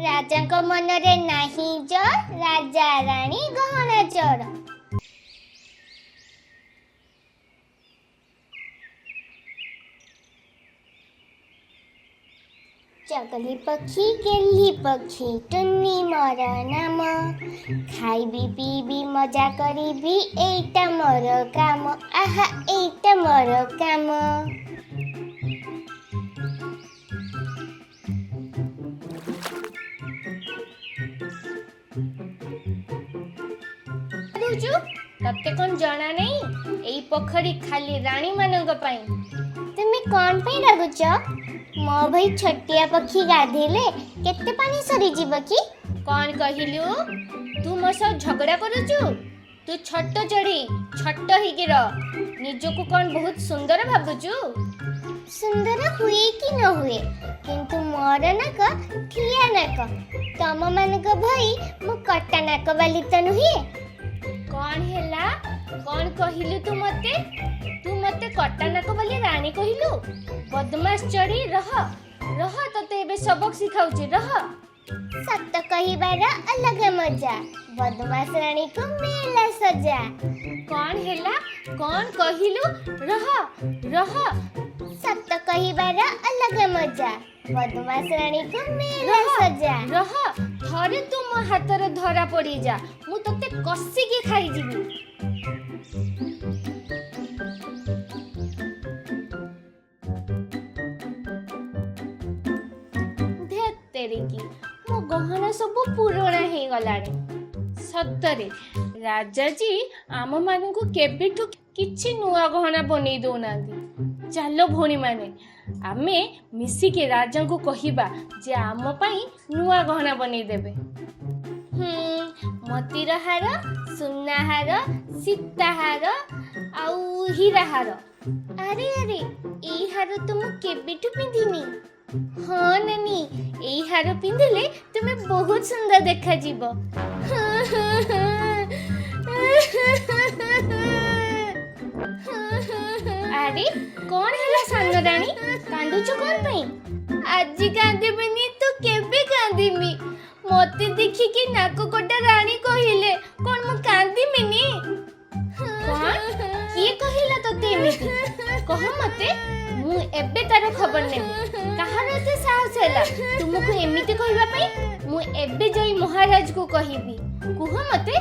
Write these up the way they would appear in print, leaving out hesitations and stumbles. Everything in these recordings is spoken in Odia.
राजा मनरे नाही जर राजा रानी गहना चोर। चकली पक्षी गेली पक्षी टुनी मोर नाम खाइबी पीबी मजा करीबी एटा मोर काम आहा एटा मोर काम। तते कौन जाना नहीं एई पोखरी खाली रानी मानक पाई। तुम कौन पे लगुच मो भाई छटिया पक्षी गाधेले केते पानी सरी जीव की कौन कहिलु तू मो सब झगड़ा करूचु। तू छट चढ़ी छट हिगिर निजको कौन बहुत सुंदर भाबुचु। सुंदर हुए कि न हुए किंतु मोर नाक ठिया नाक तम मानक भाई मो कटा नाक वाली तो नुहे। कौन हैला कौन कहिलु तू मते कटा नाक वाली रानी कहिलु। बदमाश चढ़ी रह रह तते एबे सबक सिखाउची रह। सत कहिबार अलग मजा बदमाश रानी को मेला सजा। कौन हैला कौन कहिलु रह रह सत कहिबार अलग मजा बदमाश रानी को मेला सजा। रह थरे तू मो हातर धरा पड़ी जा मु तते कसी के खाई जीबी। मो गहना सब पुराना हे गलानी। सतरे राजा जी आम मान को केबेठु किछि नुआ गहना बनै दौना। चलो भौणी माने आमे मिसी के राजा को कहिबा जे आम पई नुआ गहना बनै देबे। मोतीर हार सुना हार सीता हार आउ हीरा हार। अरे अरे एई हार तुम केबेठु पिंधिनी। हाँ नानी एई हार पिंधिले तुमे बहुत सुंदर देखा जीव। अरे कौन हैला सानो रानी कांदुचो कौन पई। आज कांदिबिनी तो केबे कांदिमी मते देखि कि नाको कोटा रानी कहिले कौन मु कांदिमिनी। कौन किए कहिला तते एमिति कह मते मु एबे तार खबर नेबी। कहार एते साहस हैला तुमको एमिति कहिबा पई। मु एबे जई महाराज को कहिबी कुह मते।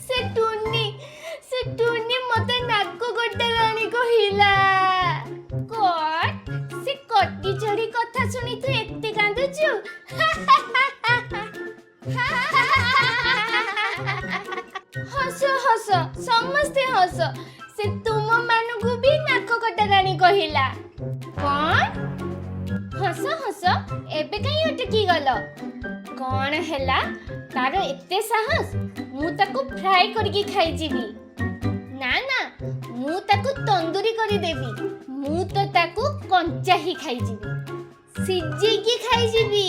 से टुनी मते नाको गोटे रानी कहिला। कोट से कटी चढ़ी कथा सुनी तू एते कांदुचु। हस हस समस्ते हस से तुम मानकु भी नाको कटा रानी कहिला। कौन हस हस एबे कहीं अटकी गल। कौन हैला तार एते साहस मु ताको फ्राई करके खाई जीवी। ना ना मु ताको तंदूरी करी देबी। मु तो ताको कंचा ही खाई जीवी सिझे की खाई जीवी।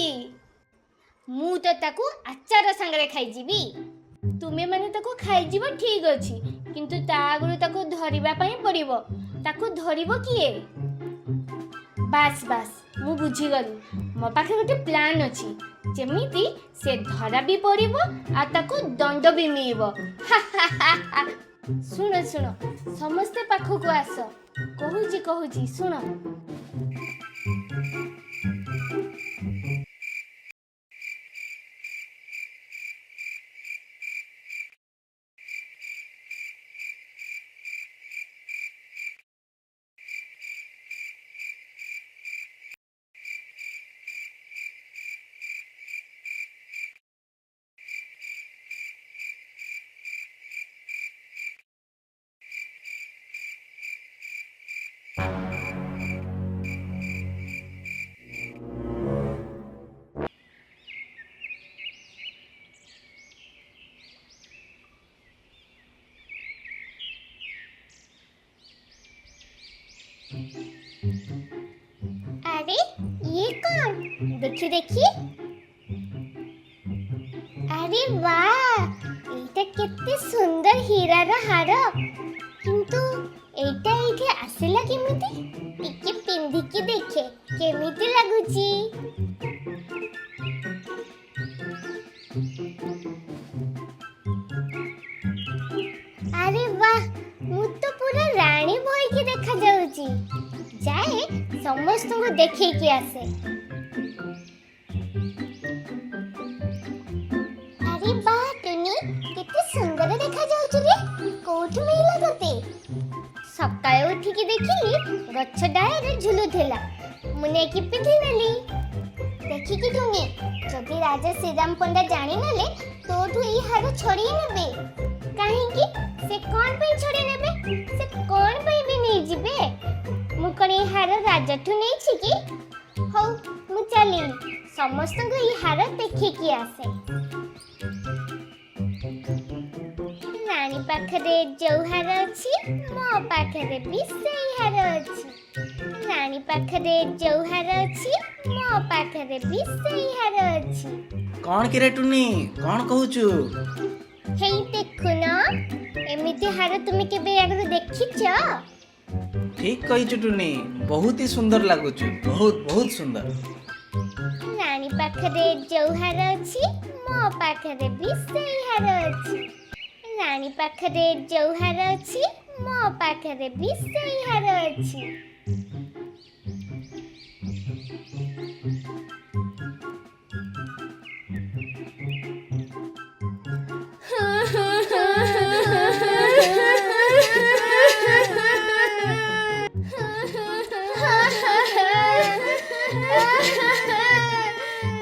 मु तो ताको आचार संगरे खाई जीवी। तुमे माने ताको खाई जीव ठीक अछि किंतु ता आगु ताको धरिबा पई पड़िबो। ताको धरिबो किए। बास बास मु बुझी गली मो पाखे गोटे प्लान अछि जेमिति से धरा भी पड़िबो आ ताको दंड भी मिलिबो। सुनो सुनो समस्ते पाखो को आस कहूची सुनो। अरे ये कौन देखी देखी। अरे वाह एटा केते सुंदर हीरार हार किंतु एटा एठे आसिला केमिति टिके ପିଇକି ଦେଖେ କେମିତି ଲାଗୁଛି। ଆରେ ବାह, ମୁଁ ତ ପୁରା ରାଣୀ ଭଇକି ଦେଖା ଯାଉଛି। ଯାଏ ସମସ୍ତଙ୍କୁ ଦେଖେଇକି ଆସେ। ଆରେ ବାହ ଟୁନି, କେତେ ସୁନ୍ଦର ଦେଖା ଯାଉଛୁ ରେ। କୋଉଠୁ ମିଳିଲା ତତେ? ସକାଳେ ଉଠିକି ଦେଖିଲି ଗଛ ଡାଳରେ ଝୁଲୁଥିଲା, ମୁଁ ନେଇକି ପିନ୍ଧିନେଲି। ଦେଖିକି ଟୁନି, ଯଦି ରାଜା ଶ୍ରୀରାମ ପଣ୍ଡା ଜାଣିନେଲେ ତୋଠୁ ଏଇ ହାର ଛଡେଇ ନେବେ। କାହିଁକି? ସେ କଣ ପାଇଁ ଛଡେଇ ନେବେ? ସେ କଣ ପାଇଁ ବି ନେଇଯିବେ? ମୁଁ କଣ ଏଇ ହାର ରାଜାଠୁ ନେଇଛି କି? ହଉ, ମୁଁ ଚାଲିଲି, ସମସ୍ତଙ୍କୁ ଏଇ ହାର ଦେଖେଇକି ଆସେ। ରାଣୀ ପାଖରେ ଯୋଉ ହାର ଅଛି, ମୋ ପାଖରେ ବି ସେଇ ହାର ଅଛି। ରାଣୀ ପାଖରେ ଯୋଉ ହାର ଅଛି, ମୋ ପାଖରେ ବି ସେଇ ହାର ଅଛି। କଣ କିରେ ଟୁନି, କଣ କହୁଛୁ? ହେଇ ଦେଖୁନ, ଏମିତି ହାର ତୁମେ କେବେ ଆଗରୁ ଦେଖିଛ? ଠିକ କହିଛୁ ଟୁନି, ବହୁତ ହି ସୁନ୍ଦର ଲାଗୁଛୁ, ବହୁତ ବହୁତ ସୁନ୍ଦର। ରାଣୀ ପାଖରେ ଯୋଉ ହାର ଅଛି, ମୋ ପାଖରେ ବି ସେଇ ହାର ଅଛି। ରାଣୀ ପାଖରେ ଯୋଉ ହାର ଅଛି, ମୋ ପାଖରେ ବି ସେଇ ହାର ଅଛି।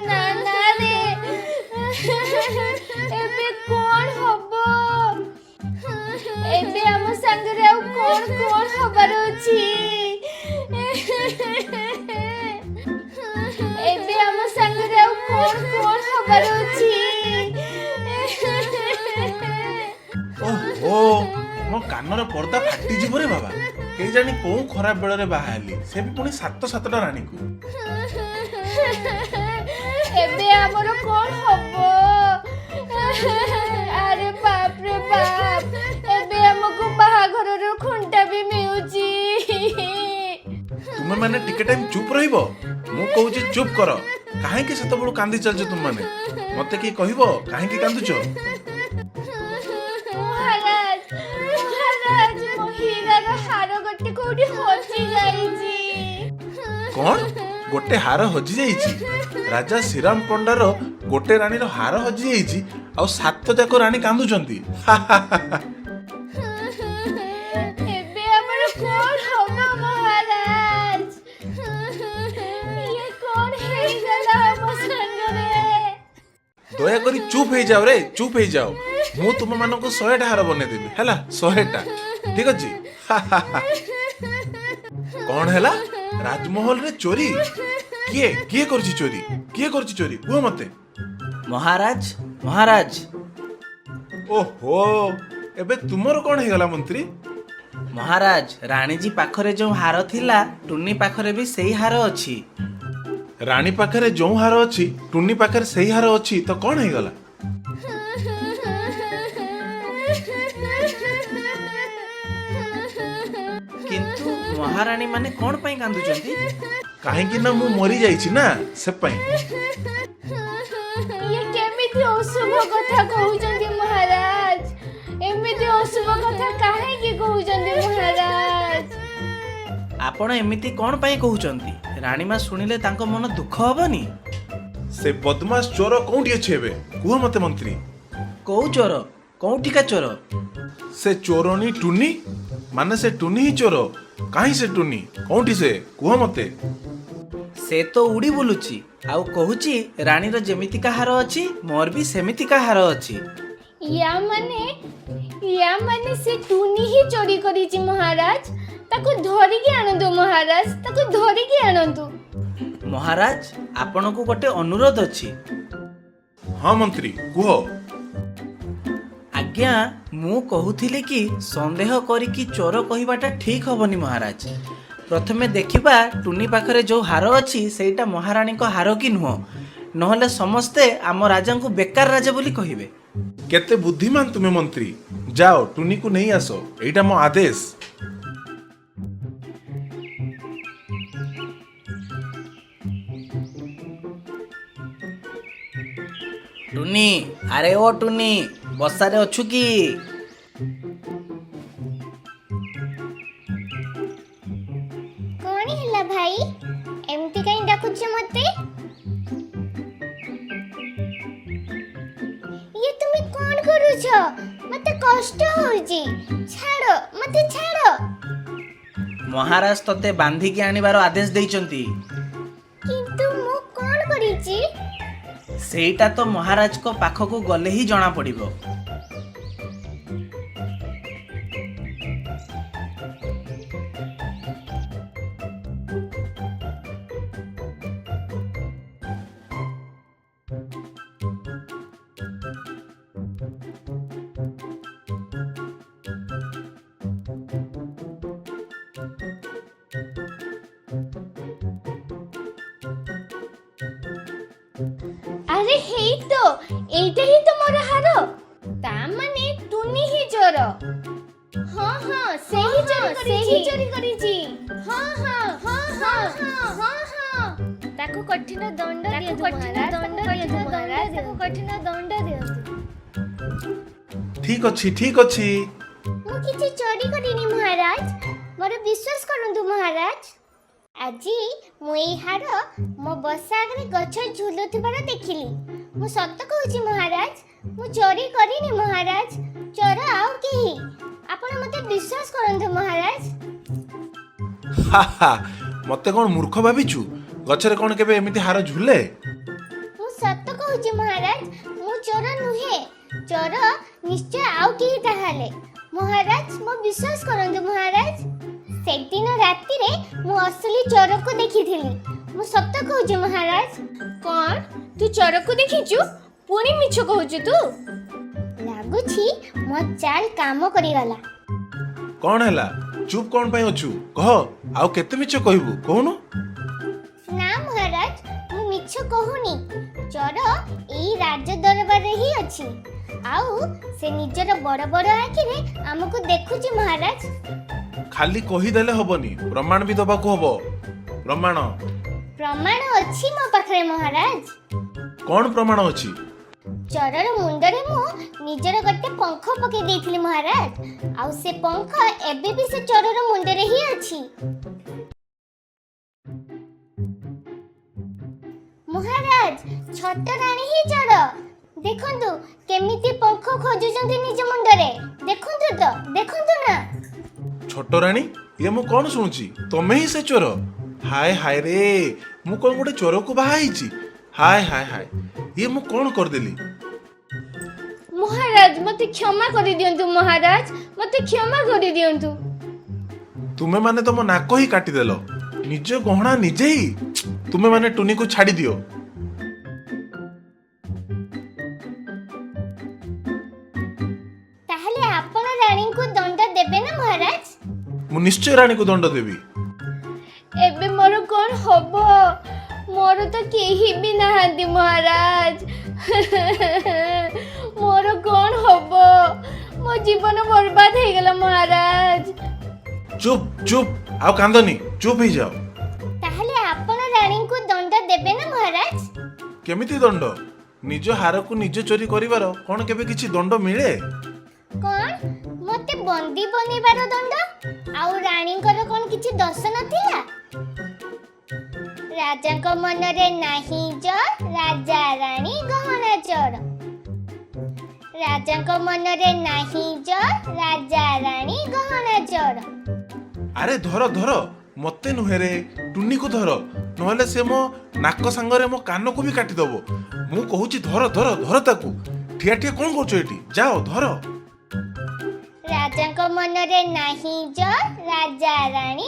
ନା ନା ରେ, ଏବେ କଣ ହବ? ଏବେ ଆମ ସାଙ୍ଗରେ ଆଉ କଣ କଣ ହବାର ଅଛି? ଏବେ ଆମ ସାଙ୍ଗରେ ଆଉ କଣ କଣ ହବାର ଅଛି? ଓହୋ, ମୋ କାନର ପର୍ଦା ଫାଟିଯିବ ରେ ବାବା। କେଜାଣି କୋଉ ଖରାପ ବେଳରେ ବାହା ହେଲି, ସେ ବି ପୁଣି ସାତଟା ରାଣୀକୁ। ଏବେ ଆମର କଣ ହବ? ଆରେ ବାପ ରେ ବାପ, ଏବେ ଆମକୁ ବାହାଘରର ଖୁଣ୍ଟା ବି ମିଳୁଛି। ତୁମେ ମାନେ ଟିକେ ଟାଇମ ଚୁପ ରହିବ? ମୁଁ କହୁଛି ଚୁପ କର। କାହିଁକି ସେତେବେଳୁ କାନ୍ଦି ଚାଲିଛ ତୁମ ମାନେ? ମତେ କିଏ କହିବ କାହିଁକି କାନ୍ଦୁଛ? ମହାରାଜ, ମୋ ହୀରାର ହାର ଗୋଟେ କୋଉଠି ହଜି ଯାଇଛି। କଣ? ଗୋଟେ ହାର ହଜି ଯାଇଛି? ରାଜା ଶ୍ରୀରାମ ପଣ୍ଡାର ଗୋଟେ ରାଣୀର ହାର ହଜି ଯାଇଛି, ଆଉ 7 ଯାକ ରାଣୀ କାନ୍ଦୁଛନ୍ତି। ଏବେ ଆମର କଣ ହବ ମହାରାଜ? ଇଏ କଣ ହେଇଗଲା ଆମ ସାଙ୍ଗରେ? ଦୟାକରି ଚୁପ ହେଇଯାଅ ରେ, ଚୁପ ହେଇଯାଅ। ମୁଁ ତୁମ ମାନଙ୍କୁ 100ଟା ହାର ବନେଇଦେବି, ହେଲା? 100ଟା, ଠିକ ଅଛି? କଣ ହେଲା? ରାଜମହଲରେ ଚୋରି? କିଏ କିଏ କରିଛି ଚୋରି? କିଏ କରିଛି ଚୋରି? କୁହ ମତେ। ମହାରାଜ, ମହାରାଜ। ଓହୋ, ଏବେ ତୁମର କଣ ହେଇଗଲା ମନ୍ତ୍ରୀ? ମହାରାଜ, ରାଣୀଜୀ ପାଖରେ ଯୋଉ ହାର ଥିଲା, ଟୁନି ପାଖରେ ବି ସେଇ ହାର ଅଛି। ରାଣୀ ପାଖରେ ଯୋଉ ହାର ଅଛି, ଟୁନି ପାଖରେ ସେଇ ହାର ଅଛି, ତ କଣ ହେଇଗଲା? କିନ୍ତୁ ମହାରାଣୀ ମାନେ କଣ ପାଇଁ କାନ୍ଦୁଛନ୍ତି? କାହିଁକି ନା ମୁଁ ମରି ଯାଇଛି ନା, ସେ ପାଇଁ। ଇଏ କେମିତି ଅଶୁଭ କଥା କହୁଛନ୍ତି ମହାରାଜ? ଏମିତି ଅଶୁଭ କଥା କାହିଁକି କହୁଛନ୍ତି ମହାରାଜ? ଆପଣ ଏମିତି କଣ ପାଇଁ କହୁଛନ୍ତି? ରାଣୀମା ଶୁଣିଲେ ତାଙ୍କ ମନ ଦୁଃଖ ହବନି? ସେ ବଦମାସ ଚୋର କୋଉଠି ଅଛି ଏବେ? କୁହ ମତେ ମନ୍ତ୍ରୀ। କୋଉ ଚୋର? କୋଉଠିକା ଚୋର? ସେ ଚୋରଣୀ ଟୁନି, ମାନେ ସେ ଟୁନି ହିଁ ଚୋର। କାହିଁ ସେ ଟୁନି? କୋଉଠି ସେ? କୁହ ମତେ। ସେ ତ ଉଡି ବୁଲୁଛି, ଆଉ କହୁଛି ରାଣୀର ଯେମିତିକା ହାର ଅଛି, ମୋର ବି ସେମିତିକା ହାର ଅଛି। ୟା ମାନେ ସେ ଟୁନି ହିଁ ଚୋରି କରିଛି ମହାରାଜ। ତାକୁ ଧରିକି ଆଣନ୍ତୁ ମହାରାଜ, ତାକୁ ଧରିକି ଆଣନ୍ତୁ। ମହାରାଜ, ଆପଣଙ୍କୁ ଗୋଟେ ଅନୁରୋଧ ଅଛି। ହଁ ମନ୍ତ୍ରୀ, କୁହ। ଆଜ୍ଞା, ମୁଁ କହୁଥିଲି କି ସନ୍ଦେହ କରିକି ଚୋର କହିବାଟା ଠିକ ହବନି ମହାରାଜ। ପ୍ରଥମେ ଦେଖିବା ଟୁନି ପାଖରେ ଯୋଉ ହାର ଅଛି ସେଇଟା ମହାରାଣୀଙ୍କ ହାର କି ନୁହଁ, ନହେଲେ ସମସ୍ତେ ଆମ ରାଜାଙ୍କୁ ବେକାର ରାଜା ବୋଲି କହିବେ। କେତେ ବୁଦ୍ଧିମାନ ତୁମେ ମନ୍ତ୍ରୀ। ଯାଅ ଟୁନିକୁ ନେଇ ଆସ, ଏଇଟା ମୋ ଆଦେଶ। ଟୁନି, ଆରେ ଓ ଟୁନି, ବସାରେ ଅଛୁ କି? କଣ ହେଲା ଭାଇ, ଏମିତି କାଇଁ ଡାକୁଛ ମତେ? ଇଏ ତୁମେ କଣ କରୁଛ? ମତେ କଷ୍ଟ ହଉଛି, ଛାଡ ମତେ ଛାଡ। ମହାରାଜ ତତେ ବାନ୍ଧିକି ଆଣିବାର ଆଦେଶ ଦେଇଛନ୍ତି। କିନ୍ତୁ ମୁଁ କଣ କରିଛି? ସେଇଟା ତ ମହାରାଜଙ୍କ ପାଖକୁ ଗଲେ ହିଁ ଜଣା ପଡିବ। ଆରେ ହେଇ ତ, ଏଇଟା ହିଁ ତ ମୋର ହାର। ତା ମାନେ ଟୁନି ହିଁ ଚୋର। ହଁ ହଁ, ସେହି ଚୋରି କରିଛି। ହଁ ହଁ ହଁ ହଁ ହଁ ହଁ ହଁ। ତାକୁ କଠିନ ଦଣ୍ଡ ଦିଅନ୍ତୁ ମହାରାଜ, ତାକୁ କଠିନ ଦଣ୍ଡ ଦିଅନ୍ତୁ। ଠିକ ଅଛି। ମୁଁ କିଛି ଚୋରି କରିନି ମହାରାଜ, ମୋର ବିଶ୍ୱାସ କରନ୍ତୁ ମହାରାଜ। ଆଜି ମୁଁ ଏଇ ହାର ମୋ ବସା ଆଗରେ ଗଛ ଝୁଲୁଥିବାର ଦେଖିଲି। ମୁଁ ସତ କହୁଛି ମହାରାଜ, ମୁଁ ଚୋରି କରିନି ମହାରାଜ, ଚୋର ଆଉ କେହି। ଆପଣ ମତେ ବିଶ୍ୱାସ କରନ୍ତୁ ମହାରାଜ। ମତେ କଣ ମୂର୍ଖ ଭାବିଛୁ? ଗଛରେ କଣ କେବେ ଏମିତି ହାର ଝୁଲେ? ମୁଁ ସତ କହୁଛି ମହାରାଜ, ମୁଁ ଚୋର ନୁହେଁ। ଚୋର ନିଶ୍ଚୟ ଆଉ କେହି ତାହେଲେ। ମହାରାଜ ମୋ ବିଶ୍ୱାସ କରନ୍ତୁ ମହାରାଜ। ସେଦିନ ରାତିରେ ମୁଁ ଅସଲି ଚୋରକୁ ଦେଖିଥିଲି। ମୁଁ ସତ କହୁଛି ମହାରାଜ। କଣ ତୁ ଚୋରକୁ ଦେଖିଛୁ? ପୁଣି ମିଛ କହୁଛୁ ତୁ? ଲାଗୁଛି ମୋ ଚାଲ କାମ କରିଗଲା। କଣ ହେଲା? ଚୁପ୍ କଣ ପାଇଁ ଅଛୁ? କହ, ଆଉ କେତେ ମିଛ କହିବୁ କହୁନୁ? ନା ମହାରାଜ, ମୁଁ ମିଛ କହୁନି। ଚୋର ଏଇ ରାଜ ଦରବାରରେ ହିଁ ଅଛି, ଆଉ ସେ ନିଜର ବଡ ବଡ ଆଖିରେ ଆମକୁ ଦେଖୁଛି ମହାରାଜ। ଖାଲି କହିଦେଲେ ହବନି, ପ୍ରମାଣ ବି ଦବାକୁ ହବ। ପ୍ରମାଣ ଅଛି ମୋ ପାଖରେ ମହାରାଜ। କଣ ପ୍ରମାଣ ଅଛି? ଚୋରର ମୁଣ୍ଡରେ ମୁଁ ନିଜର ଗୋଟେ ପଙ୍ଖ ପକେଇ ଦେଇଥିଲି ମହାରାଜ, ଆଉ ସେ ପଙ୍ଖ ଏବେ ବି ସେ ଚୋରର ମୁଣ୍ଡରେ ହିଁ ଅଛି। ମହାରାଜ, ଛୋଟ ରାଣୀ ହିଁ ଚୋର। ଦେଖନ୍ତୁ କେମିତି ପଙ୍ଖ ଖୋଜୁଛନ୍ତି ନିଜ ମୁଣ୍ଡରେ। ଦେଖନ୍ତୁ ନା। ଛୋଟ ରାଣୀ, ଇଏ ମୁଁ କଣ ଶୁଣୁଛି? ତମେ ହିଁ ସେ ଚୋର? ହାୟ ରେ, ମୁଁ କଣ ଗୋଟେ ଚୋରକୁ ବାହା ହେଇଛି? ହାୟ, ଇଏ ମୁଁ କଣ କରିଦେଲି? ମହାରାଜ ମତେ କ୍ଷମା କରିଦିଅନ୍ତୁ ମହାରାଜ, ମତେ କ୍ଷମା କରିଦିଅନ୍ତୁ। ତୁମେ ମାନେ ତମ ନାକ ହିଁ କାଟିଦେଲ, ନିଜ ଗହଣା ନିଜେ ହିଁ। ତୁମେ ମାନେ ଟୁନିକୁ ଛାଡି ଦିଅ। ତାହେଲେ ଆପଣ ରାଣୀଙ୍କୁ ଦଣ୍ଡ ଦେବେ ନା ମହାରାଜ? ମୁଁ ନିଶ୍ଚୟ ରାଣୀକୁ ଦଣ୍ଡ ଦେବି। ଏବେ ମୋର କଣ ହବ? ମୋର ତ କେହି ବି ନାହାନ୍ତି ମହାରାଜ। ମୋର କଣ ହବ? ମୋ ଜୀବନ ବର୍ବାଦ ହେଇଗଲା ମହାରାଜ। ଚୁପ୍, ଆଉ କାନ୍ଦନି, ଚୁପ୍ ହେଇଯାଅ। ତାହେଲେ ଆପଣ ରାଣୀଙ୍କୁ ଦଣ୍ଡ ଦେବେ ନା ମହାରାଜ? କେମିତି ଦଣ୍ଡ? ନିଜ ହାରକୁ ନିଜେ ଚୋରି କରିବାର କଣ କେବେ କିଛି ଦଣ୍ଡ ମିଳେ? କଣ ମତେ ବନ୍ଦୀ ବନେଇବାର ଦଣ୍ଡ? ଆଉ ରାଣୀଙ୍କର କଣ କିଛି ଦୋଷ ନଥିଲା? ରାଜାଙ୍କ ମନରେ ନାହିଁ ଚୋର, ରାଜା ରାଣୀ ଗହଣା ଚୋର। ରାଜାଙ୍କ ମନରେ ନାହିଁ ଚୋର, ରାଜା ରାଣୀ ଗହଣା ଚୋର। ଆରେ ଧର, ମତେ ନୁହେଁ ରେ, ଟୁନିକୁ ଧର, ନହେଲେ ସେ ମୋ ନାକ ସାଙ୍ଗରେ ମୋ କାନକୁ ବି କାଟିଦବ। ମୁଁ କହୁଛି ଧର ତାକୁ। ଠିଆ କଣ କରୁଛ ଏଠି? ଯାଅ ଧର। ରାଜାଙ୍କ ମନରେ ନାହିଁ ଚୋର, ରାଜା ରାଣୀ